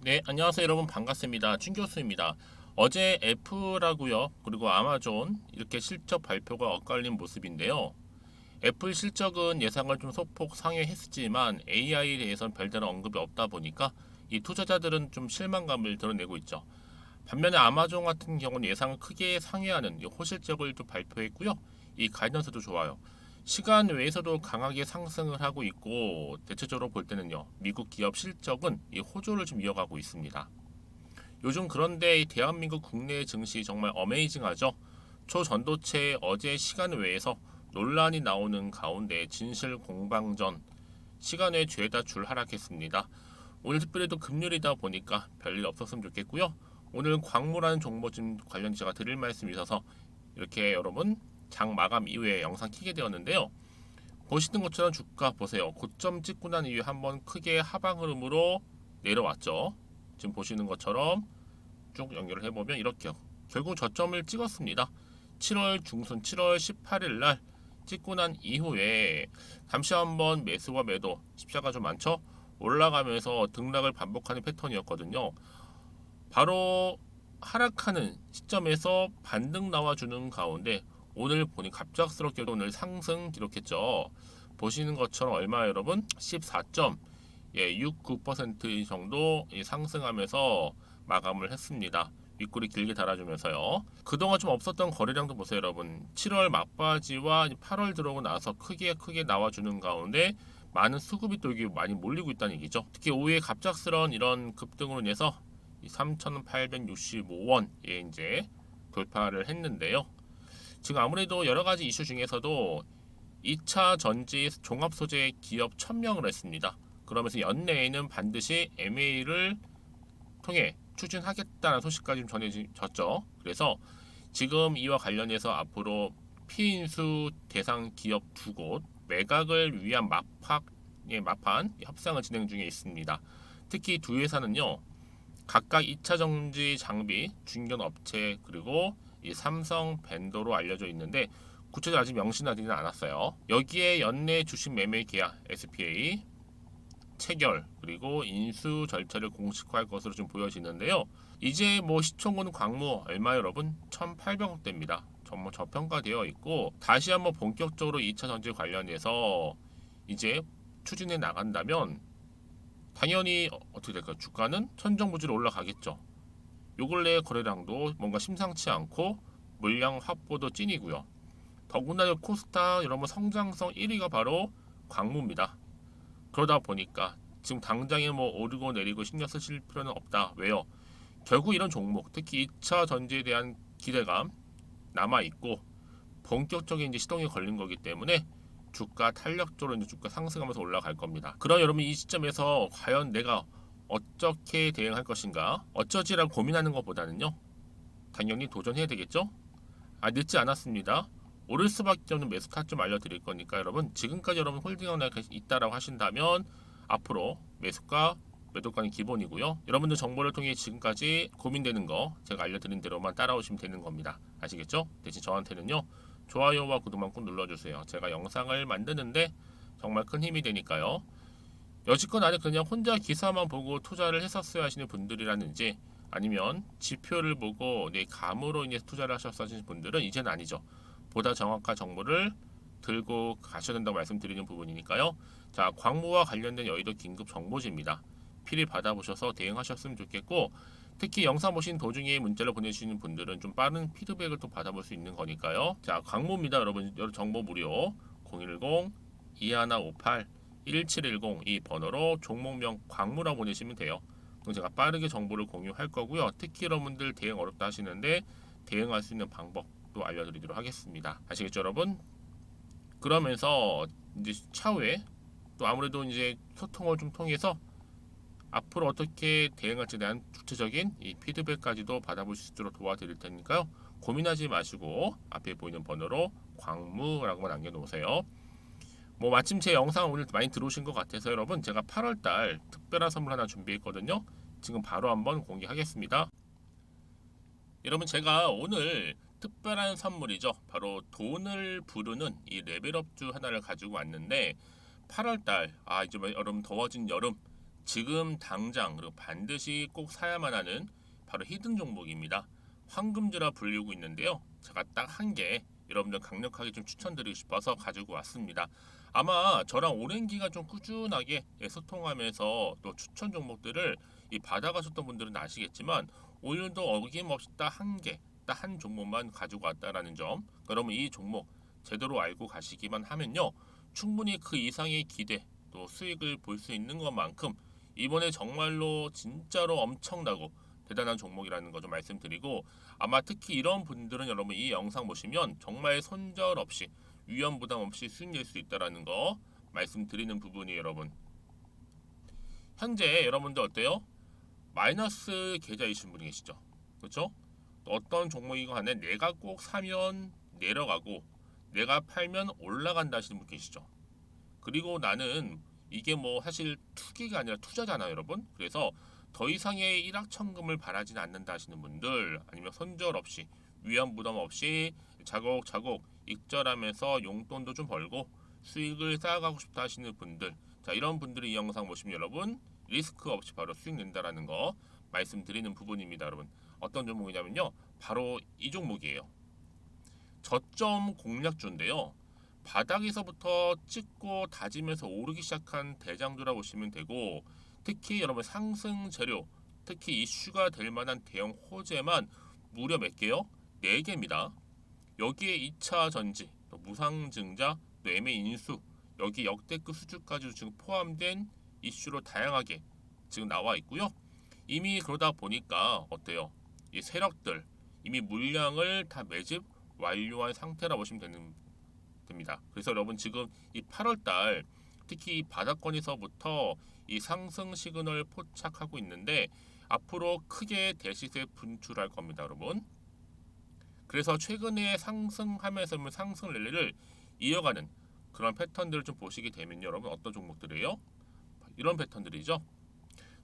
네, 안녕하세요 여러분 반갑습니다. 춘교수입니다. 어제 애플하고요 그리고 아마존 이렇게 실적 발표가 엇갈린 모습인데요. 애플 실적은 예상을 좀 소폭 상회했지만 AI에 대해서는 별다른 언급이 없다 보니까 이 투자자들은 좀 실망감을 드러내고 있죠. 반면에 아마존 같은 경우는 예상을 크게 상회하는 이 호실적을 좀 발표했고요. 이 가이던스도 좋아요. 시간 외에서도 강하게 상승을 하고 있고 대체적으로 볼 때는요 미국 기업 실적은 이 호조를 좀 이어가고 있습니다. 요즘 그런데 이 대한민국 국내 증시 정말 어메이징하죠. 초전도체 어제 시간 외에서 논란이 나오는 가운데 진실 공방전 시간 외 죄다 줄 하락했습니다. 오늘 특별히 또 금요일이다 보니까 별일 없었으면 좋겠고요. 오늘 광무라는 종목 좀 관련 제가 드릴 말씀이 있어서 이렇게 여러분 장 마감 이후에 영상 키게 되었는데요. 보시는 것처럼 주가 보세요. 고점 찍고 난 이후에 한번 크게 하방 흐름으로 내려왔죠. 지금 보시는 것처럼 쭉 연결을 해보면 이렇게요. 결국 저점을 찍었습니다. 7월 중순 7월 18일 날 찍고 난 이후에 잠시 한번 매수와 매도 십자가 좀 많죠? 올라가면서 등락을 반복하는 패턴이었거든요. 바로 하락하는 시점에서 반등 나와주는 가운데 오늘 보니 갑작스럽게 오늘 상승 기록했죠. 보시는 것처럼 얼마 여러분? 14.69% 정도 상승하면서 마감을 했습니다. 윗꼬리 길게 달아주면서요. 그동안 좀 없었던 거래량도 보세요, 여러분. 7월 막바지와 8월 들어오고 나서 크게 나와주는 가운데 많은 수급이 또 여기 많이 몰리고 있다는 얘기죠. 특히 오후에 갑작스러운 이런 급등으로 인해서 3,865원에 이제 돌파를 했는데요. 지금 아무래도 여러 가지 이슈 중에서도 2차 전지 종합 소재 기업 1000명을 했습니다. 그러면서 연내에는 반드시 MA를 통해 추진하겠다는 소식까지 좀 전해졌죠. 그래서 지금 이와 관련해서 앞으로 피인수 대상 기업 두 곳 매각을 위한 마판 협상을 진행 중에 있습니다. 특히 두 회사는요. 각각 2차 전지 장비 중견 업체 그리고 이 삼성 벤더로 알려져 있는데 구체적으로 아직 명시하지는 않았어요. 여기에 연내 주식 매매 계약 SPA 체결 그리고 인수 절차를 공식화할 것으로 좀 보여지는데요. 이제 뭐 시총은 광무 얼마 여러분? 1,800억대입니다. 정말 저평가되어 있고 다시 한번 본격적으로 2차 전지 관련해서 이제 추진해 나간다면 당연히 어떻게 될까요? 주가는 천정부지로 올라가겠죠. 요 근래 거래량도 뭔가 심상치 않고 물량 확보도 찐이고요. 더구나 코스타 여러분 성장성 1위가 바로 광무입니다. 그러다 보니까 지금 당장에 뭐 오르고 내리고 신경 쓰실 필요는 없다. 왜요? 결국 이런 종목, 특히 2차 전지에 대한 기대감 남아 있고 본격적인 이제 시동이 걸린 거기 때문에 주가 탄력적으로 이제 주가 상승하면서 올라갈 겁니다. 그럼 여러분 이 시점에서 과연 내가 어떻게 대응할 것인가? 어쩌지라고 고민하는 것보다는요. 당연히 도전해야 되겠죠? 늦지 않았습니다. 오를 수밖에 없는 매수 타점 알려드릴 거니까 여러분 지금까지 여러분 홀딩하고 있다라고 하신다면 앞으로 매수가 매도가는 기본이고요. 여러분들 정보를 통해 지금까지 고민되는 거 제가 알려드린 대로만 따라오시면 되는 겁니다. 아시겠죠? 대신 저한테는요. 좋아요와 구독만 꼭 눌러주세요. 제가 영상을 만드는데 정말 큰 힘이 되니까요. 여지껏 안에 그냥 혼자 기사만 보고 투자를 했었어야 하시는 분들이라든지 아니면 지표를 보고 내 감으로 인해서 투자를 하셨어 하시는 분들은 이제는 아니죠. 보다 정확한 정보를 들고 가셔야 된다고 말씀드리는 부분이니까요. 자, 광무와 관련된 여의도 긴급 정보지입니다. 필히 받아보셔서 대응하셨으면 좋겠고 특히 영상 보신 도중에 문자를 보내주시는 분들은 좀 빠른 피드백을 또 받아볼 수 있는 거니까요. 자, 광무입니다. 여러분 정보 무료 010-2158 1710 이 번호로 종목명 광무라고 보내시면 돼요. 그럼 제가 빠르게 정보를 공유할 거고요. 특히 여러분들 대응 어렵다 하시는데 대응할 수 있는 방법도 알려드리도록 하겠습니다. 아시겠죠, 여러분? 그러면서 이제 차후에 또 아무래도 이제 소통을 좀 통해서 앞으로 어떻게 대응할지에 대한 구체적인 이 피드백까지도 받아볼 수 있도록 도와드릴 테니까요. 고민하지 마시고 앞에 보이는 번호로 광무라고만 남겨놓으세요. 뭐 마침 제 영상 오늘 많이 들어오신 것 같아서 여러분 제가 8월달 특별한 선물 하나 준비했거든요. 지금 바로 한번 공개하겠습니다. 여러분 제가 오늘 특별한 선물이죠. 바로 돈을 부르는 이 레벨업주 하나를 가지고 왔는데 8월달 이제 여름 더워진 여름 지금 당장 그리고 반드시 꼭 사야만 하는 바로 히든 종목입니다. 황금주라 불리고 있는데요. 제가 딱 한 개 여러분들 강력하게 좀 추천드리고 싶어서 가지고 왔습니다. 아마 저랑 오랜 기간 좀 꾸준하게 소통하면서 또 추천 종목들을 받아가셨던 분들은 아시겠지만 오늘도 어김없이 딱 한 개, 딱 한 종목만 가지고 왔다라는 점. 그러면 이 종목 제대로 알고 가시기만 하면요. 충분히 그 이상의 기대 또 수익을 볼 수 있는 것만큼 이번에 정말로 진짜로 엄청나고 대단한 종목이라는 거 좀 말씀드리고, 아마 특히 이런 분들은 여러분 이 영상 보시면 정말 손절 없이 위험 부담 없이 수익 낼 수 있다라는 거 말씀드리는 부분이 여러분. 현재 여러분들 어때요? 마이너스 계좌이신 분이 계시죠? 그렇죠? 어떤 종목이건 간에 내가 꼭 사면 내려가고 내가 팔면 올라간다 하시는 분 계시죠? 그리고 나는 이게 뭐 사실 투기가 아니라 투자잖아요, 여러분. 그래서 더 이상의 일확천금을 바라진 않는다 하시는 분들, 아니면 손절 없이 위험 부담 없이 자곡자곡 익절하면서 용돈도 좀 벌고 수익을 쌓아가고 싶다 하시는 분들, 자, 이런 분들이 이 영상 보시면 여러분 리스크 없이 바로 수익 낸다라는 거 말씀드리는 부분입니다, 여러분. 어떤 종목이냐면요, 바로 이 종목이에요. 저점 공략주인데요. 바닥에서부터 찍고 다지면서 오르기 시작한 대장주라 보시면 되고, 특히 여러분 상승 재료, 특히 이슈가 될 만한 대형 호재만 무려 몇 개요? 4개입니다. 여기에 2차 전지, 또 무상증자, 또 매매 인수, 여기 역대급 수주까지 지금 포함된 이슈로 다양하게 지금 나와 있고요. 이미 그러다 보니까 어때요? 이 세력들 이미 물량을 다 매집 완료한 상태라 보시면 됩니다. 그래서 여러분 지금 이 8월달 특히 이 바닥권에서부터 이 상승 시그널 포착하고 있는데 앞으로 크게 대시세 분출할 겁니다, 여러분. 그래서 최근에 상승하면서 상승 랠리를 이어가는 그런 패턴들을 좀 보시게 되면 여러분 어떤 종목들이에요? 이런 패턴들이죠.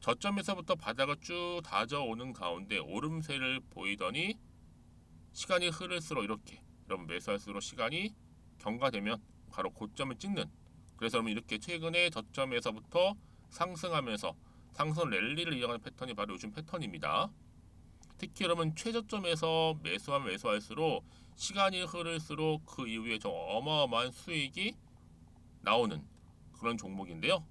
저점에서부터 바닥을 쭉 다져오는 가운데 오름세를 보이더니 시간이 흐를수록 이렇게 여러분 매수할수록 시간이 경과되면 바로 고점을 찍는, 그래서 여러분 이렇게 최근에 저점에서부터 상승하면서 상승 랠리를 이어가는 패턴이 바로 요즘 패턴입니다. 특히 여러분 최저점에서 매수하면 매수할수록 시간이 흐를수록 그 이후에 좀 어마어마한 수익이 나오는 그런 종목인데요.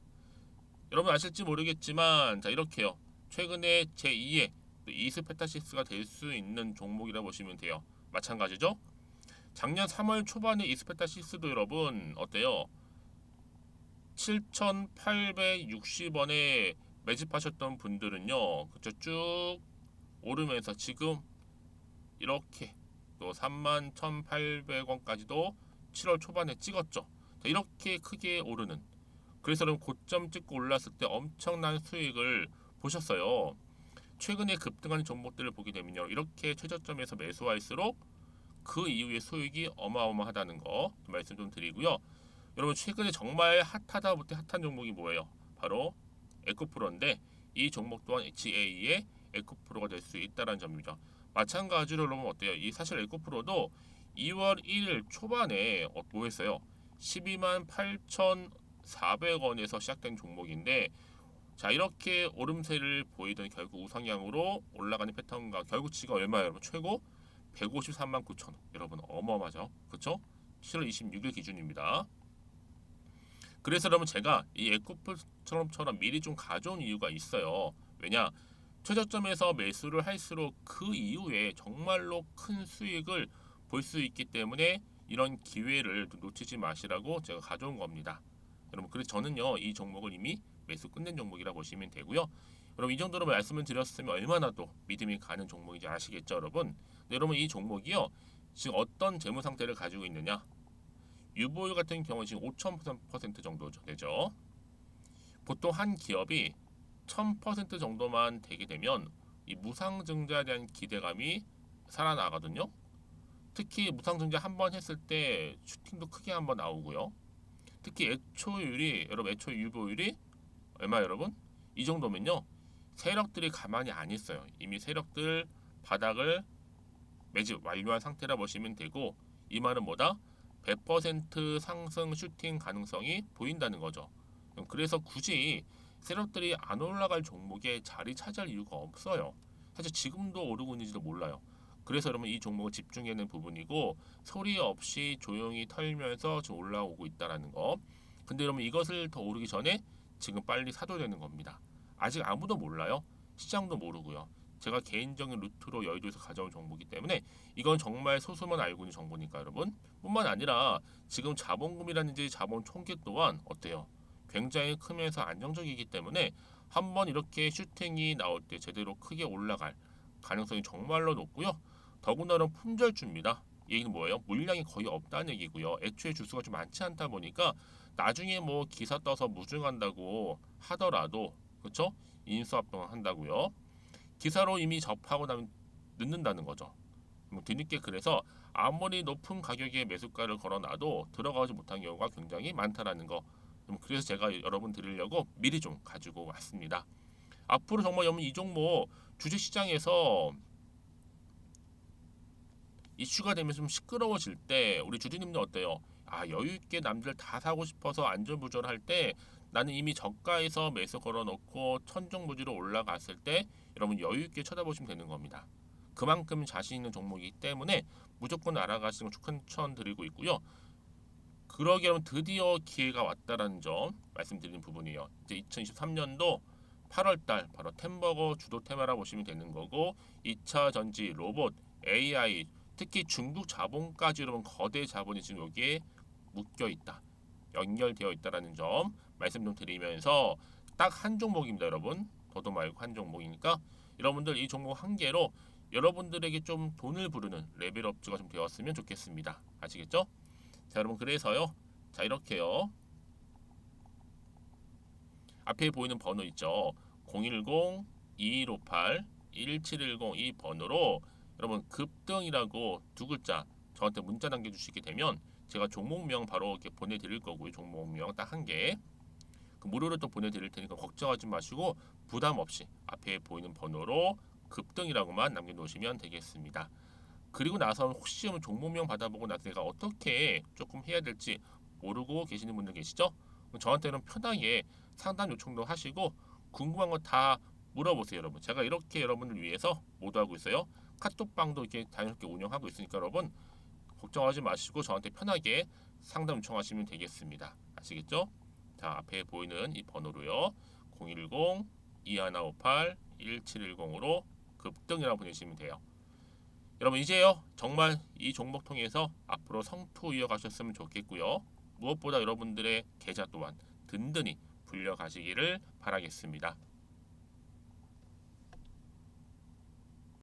여러분 아실지 모르겠지만 자 이렇게요. 최근에 제2의 이스페타시스가 될 수 있는 종목이라 보시면 돼요. 마찬가지죠. 작년 3월 초반에 이스페타시스도 여러분 어때요? 7,860원에 매집하셨던 분들은요. 그쵸, 쭉 오르면서 지금 이렇게 또 31,800원까지도 7월 초반에 찍었죠. 자, 이렇게 크게 오르는, 그래서 여러분 고점 찍고 올랐을 때 엄청난 수익을 보셨어요. 최근에 급등하는 종목들을 보게 되면요, 이렇게 최저점에서 매수할수록 그 이후에 수익이 어마어마하다는 거 말씀 좀 드리고요. 여러분 최근에 정말 핫하다 못해 핫한 종목이 뭐예요? 바로 에코프로인데 이 종목 또한 HA의 에코프로가 될 수 있다는 점입니다. 마찬가지로 여러분 어때요? 이 사실 에코프로도 2월 1일 초반에 뭐 했어요? 12만 8,400원에서 시작된 종목인데, 자 이렇게 오름세를 보이던 결국 우상향으로 올라가는 패턴과 결국 지금 얼마예요, 여러분? 최고 153만 9천 원. 여러분 어마어마하죠, 그렇죠? 7월 26일 기준입니다. 그래서 여러분 제가 이 에코프처럼 미리 좀 가져온 이유가 있어요. 왜냐? 최저점에서 매수를 할수록 그 이후에 정말로 큰 수익을 볼 수 있기 때문에 이런 기회를 놓치지 마시라고 제가 가져온 겁니다. 여러분 그래서 저는요 이 종목을 이미 매수 끝낸 종목이라 보시면 되고요. 여러분 이 정도로 말씀을 드렸으면 얼마나 또 믿음이 가는 종목인지 아시겠죠, 여러분? 네, 여러분 이 종목이요 지금 어떤 재무 상태를 가지고 있느냐? 유보율 같은 경우 지금 5,000% 정도 되죠. 보통 한 기업이 1,000% 정도만 되게 되면 이 무상증자에 대한 기대감이 살아나거든요. 특히 무상증자 한 번 했을 때 슈팅도 크게 한번 나오고요. 특히 애초율이 여러분 애초 유보율이 얼마 여러분? 이 정도면요. 세력들이 가만히 안 있어요. 이미 세력들 바닥을 매집 완료한 상태라 보시면 되고, 이 말은 뭐다? 100% 상승 슈팅 가능성이 보인다는 거죠. 그래서 굳이 셋업들이 안 올라갈 종목에 자리 차지할 이유가 없어요. 사실 지금도 오르고 있는지도 몰라요. 그래서 여러분 이 종목을 집중해야 하는 부분이고 소리 없이 조용히 털면서 지금 올라오고 있다라는 거. 근데 여러분 이것을 더 오르기 전에 지금 빨리 사도 되는 겁니다. 아직 아무도 몰라요. 시장도 모르고요. 제가 개인적인 루트로 여의도에서 가져온 정보이기 때문에 이건 정말 소수만 알고 있는 정보니까 여러분. 뿐만 아니라 지금 자본금이라든지 자본 총계 또한 어때요? 굉장히 크면서 안정적이기 때문에 한번 이렇게 슈팅이 나올 때 제대로 크게 올라갈 가능성이 정말로 높고요. 더군다나 품절주입니다. 이 얘기는 뭐예요? 물량이 거의 없다는 얘기고요. 애초에 주수가 좀 많지 않다 보니까 나중에 뭐 기사 떠서 무증한다고 하더라도 그렇죠? 인수합병 한다고요. 기사로 이미 접하고 나면 늦는다는 거죠. 뭐 뒤늦게 그래서 아무리 높은 가격에 매수가를 걸어놔도 들어가지 못한 경우가 굉장히 많다라는 거. 그래서 제가 여러분 드리려고 미리 좀 가지고 왔습니다. 앞으로 정말 여러분 이 종목 주식시장에서 이슈가 되면서 좀 시끄러워질 때 우리 주주님들 어때요? 아 여유 있게 남들 다 사고 싶어서 안전부절할 때 나는 이미 저가에서 매수 걸어놓고 천정부지로 올라갔을 때 여러분 여유 있게 쳐다보시면 되는 겁니다. 그만큼 자신 있는 종목이기 때문에 무조건 알아가시는 걸 추천드리고 있고요. 그러기 여러분 드디어 기회가 왔다라는 점 말씀드리는 부분이에요. 이제 2023년도 8월달 바로 템버거 주도 테마라 보시면 되는 거고 2차 전지, 로봇, AI 특히 중국 자본까지 여러분 거대 자본이 지금 여기에 묶여 있다. 연결되어 있다라는 점 말씀 좀 드리면서 딱 한 종목입니다, 여러분. 더도 말고 한 종목이니까 여러분들 이 종목 한 개로 여러분들에게 좀 돈을 부르는 레벨업주가 좀 되었으면 좋겠습니다. 아시겠죠? 자, 여러분 그래서요. 자, 이렇게요. 앞에 보이는 번호 있죠. 010-2158-1710 이 번호로 여러분 급등이라고 두 글자 저한테 문자 남겨주시게 되면 제가 종목명 바로 이렇게 보내드릴 거고요. 종목명 딱 한 개. 그 무료로 또 보내드릴 테니까 걱정하지 마시고 부담 없이 앞에 보이는 번호로 급등이라고만 남겨놓으시면 되겠습니다. 그리고 나서 혹시 종목명 받아보고 나서 내가 어떻게 조금 해야 될지 모르고 계시는 분들 계시죠? 저한테는 편하게 상담 요청도 하시고 궁금한 거 다 물어보세요, 여러분. 제가 이렇게 여러분을 위해서 모두하고 있어요. 카톡방도 이렇게 자연스럽게 운영하고 있으니까 여러분 걱정하지 마시고 저한테 편하게 상담 요청하시면 되겠습니다. 아시겠죠? 자, 앞에 보이는 이 번호로요. 010-2158-1710으로 급등이라고 보내시면 돼요. 여러분 이제요 정말 이 종목 통해서 앞으로 성투 이어가셨으면 좋겠고요. 무엇보다 여러분들의 계좌 또한 든든히 불려가시기를 바라겠습니다.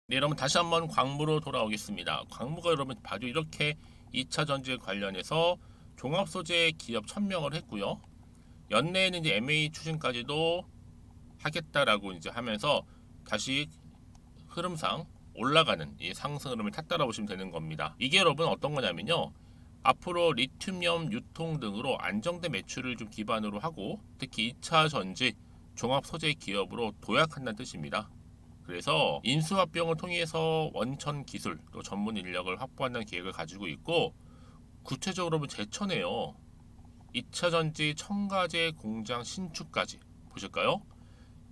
네, 여러분 다시 한번 광무로 돌아오겠습니다. 광무가 여러분 봐도 이렇게 2차 전지에 관련해서 종합소재 기업 1000명을 했고요. 연내에는 이제 MA 추진까지도 하겠다라고 이제 하면서 다시 흐름상 올라가는 이 상승 흐름을 탔다라 보시면 되는 겁니다. 이게 여러분 어떤 거냐면요. 앞으로 리튬염 유통 등으로 안정된 매출을 좀 기반으로 하고 특히 2차 전지 종합 소재 기업으로 도약한다는 뜻입니다. 그래서 인수합병을 통해서 원천 기술 또 전문 인력을 확보한다는 계획을 가지고 있고 구체적으로 제천에요. 2차 전지 첨가제 공장 신축까지 보실까요?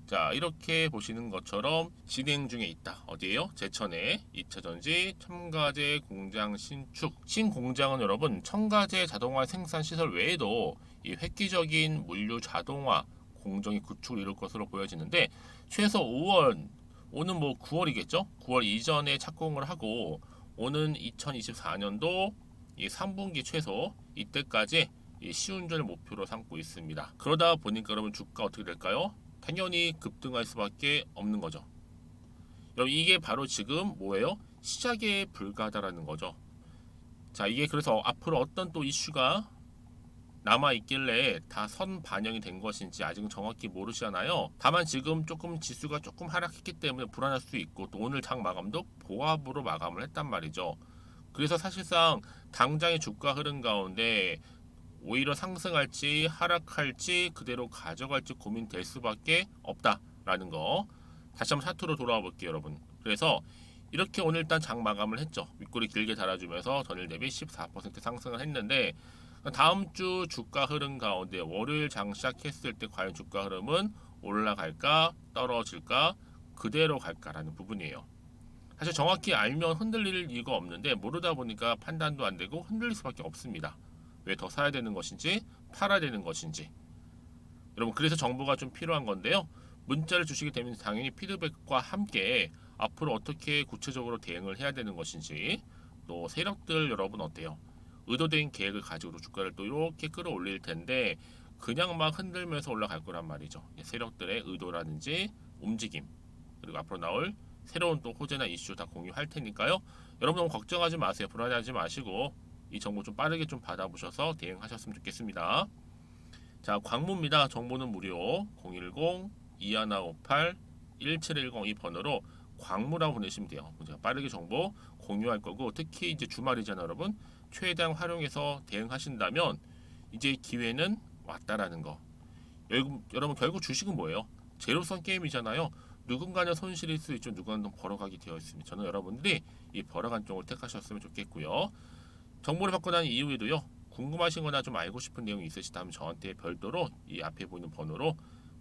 자, 이렇게 보시는 것처럼 진행 중에 있다. 어디에요? 제천에 2차 전지 첨가제 공장 신축. 신공장은 여러분 첨가제 자동화 생산 시설 외에도 이 획기적인 물류 자동화 공정의 구축을 이룰 것으로 보여지는데 최소 5월 오는 뭐 9월이겠죠? 9월 이전에 착공을 하고 오는 2024년도 이 3분기 최소 이때까지 이 시운전을 목표로 삼고 있습니다. 그러다 보니까 여러분 주가 어떻게 될까요? 당연히 급등할 수밖에 없는 거죠. 여러분 이게 바로 지금 뭐예요? 시작에 불과하다라는 거죠. 자, 이게 그래서 앞으로 어떤 또 이슈가 남아 있길래 다 선 반영이 된 것인지 아직은 정확히 모르시잖아요. 다만 지금 조금 지수가 조금 하락했기 때문에 불안할 수 있고 또 오늘 장 마감도 보합으로 마감을 했단 말이죠. 그래서 사실상 당장의 주가 흐름 가운데 오히려 상승할지 하락할지 그대로 가져갈지 고민될 수밖에 없다라는 거 다시 한번 차트로 돌아와 볼게요, 여러분. 그래서 이렇게 오늘 일단 장 마감을 했죠. 윗꼬리 길게 달아주면서 전일 대비 14% 상승을 했는데 다음 주 주가 흐름 가운데 월요일 장 시작했을 때 과연 주가 흐름은 올라갈까 떨어질까 그대로 갈까라는 부분이에요. 사실 정확히 알면 흔들릴 이유가 없는데 모르다 보니까 판단도 안 되고 흔들릴 수밖에 없습니다. 왜 더 사야 되는 것인지 팔아야 되는 것인지. 여러분 그래서 정보가 좀 필요한 건데요. 문자를 주시게 되면 당연히 피드백과 함께 앞으로 어떻게 구체적으로 대응을 해야 되는 것인지, 또 세력들 여러분 어때요? 의도된 계획을 가지고 주가를 또 이렇게 끌어올릴 텐데 그냥 막 흔들면서 올라갈 거란 말이죠. 세력들의 의도라든지 움직임, 그리고 앞으로 나올 새로운 또 호재나 이슈 다 공유할 테니까요. 여러분 너무 걱정하지 마세요. 불안해하지 마시고 이 정보 좀 빠르게 좀 받아보셔서 대응하셨으면 좋겠습니다. 자, 광무입니다. 정보는 무료 010-2158-1710 이 번호로 광무라고 보내시면 돼요. 제가 빠르게 정보 공유할 거고, 특히 이제 주말이잖아요, 여러분. 최대한 활용해서 대응하신다면 이제 기회는 왔다라는 거. 여러분 결국 주식은 뭐예요? 제로섬 게임이잖아요. 누군가는 손실일 수 있죠. 누군가는 벌어가게 되어 있습니다. 저는 여러분들이 이 벌어간 쪽을 택하셨으면 좋겠고요. 정보를 받고 난 이후에도요. 궁금하신 거나 좀 알고 싶은 내용이 있으시다면 저한테 별도로 이 앞에 보이는 번호로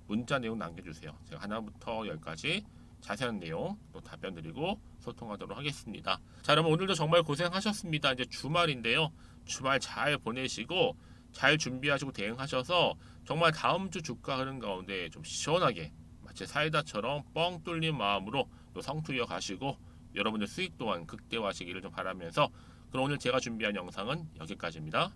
문자 내용 남겨주세요. 제가 하나부터 10까지 자세한 내용 또 답변 드리고 소통하도록 하겠습니다. 자, 여러분 오늘도 정말 고생하셨습니다. 이제 주말인데요. 주말 잘 보내시고 잘 준비하시고 대응하셔서 정말 다음 주 주가 흐름 가운데 좀 시원하게 마치 사이다처럼 뻥 뚫린 마음으로 또 성투 이어가시고 여러분들 수익 또한 극대화하시기를 좀 바라면서, 그럼 오늘 제가 준비한 영상은 여기까지입니다.